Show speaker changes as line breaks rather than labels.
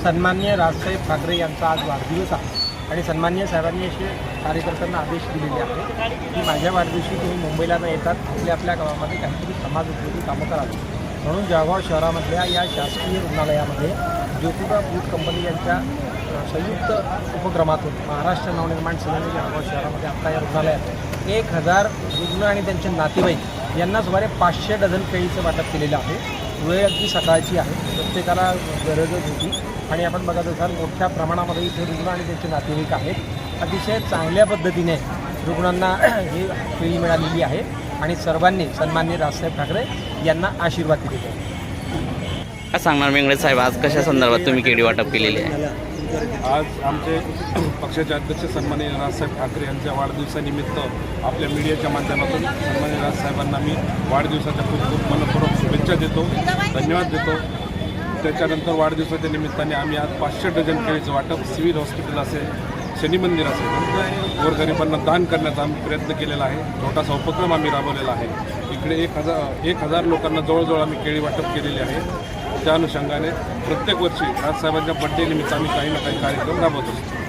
सन्माननीय राजसाहेब ठाकरे यांचा आज वाढदिवस आहे आणि सन्माननीय साहेबांनी असे कार्यकर्त्यांना आदेश दिलेले आहेत की माझ्या वाढदिवशी तुम्ही मुंबईला न येतात आपल्या गावामध्ये काहीतरी समाज उपयोगी कामं करावी. म्हणून जळगाव शहरामधल्या या शासकीय रुग्णालयामध्ये ज्योतिबा फूड कंपनी यांच्या संयुक्त उपक्रमातून महाराष्ट्र नवनिर्माण सेनेने जळगाव शहरामध्ये आता या रुग्णालयात 1000 रुग्ण आणि त्यांचे नातेवाईक यांना सुमारे 500 डझन केळीचं वाटप केलेलं आहे. वेळ अगदी सकाळची आहे, प्रत्येकाला गरजच होती आणि आपण बघत असाल मोठ्या प्रमाणामध्ये इथे रुग्ण आणि त्यांचे नातेवाईक आहेत. अतिशय चांगल्या पद्धतीने रुग्णांना ही केळी मिळालेली आहे आणि सर्वांनी सन्माननीय राजसाहेब ठाकरे यांना आशीर्वाद दिलेले आहेत.
काय सांगणार वेंगळे साहेब, आज कशा संदर्भात तुम्ही केळी वाटप केलेली आहे?
आज आमचे पक्षाचे अध्यक्ष सन्माननीय राजसाहेब ठाकरे यांच्या वाढदिवसानिमित्त आपल्या मीडियाच्या माध्यमातून सन्माननीय राजसाहेबांना मी वाढदिवसाच्या खूप खूप मनपूर्वक शुभेच्छा देतो, धन्यवाद देतो. त्याच्यानंतर वाढदिवसाच्या निमित्ताने आम्ही आज 500 डझन केळीचं वाटप सिव्हिल हॉस्पिटल असेल, शनी मंदिर असेल, गोरगरिबांना दान करण्याचा आम्ही प्रयत्न केलेला आहे. छोटासा उपक्रम आम्ही राबवलेला आहे. इकडे 1000 लोकांना जवळजवळ आम्ही केळी वाटप केलेली आहे. त्या अनुषंगाने प्रत्येक वर्षी राजसाहेबांच्या बड्डे निमित्त आम्ही काही ना काही कार्यक्रम राबवत असतो.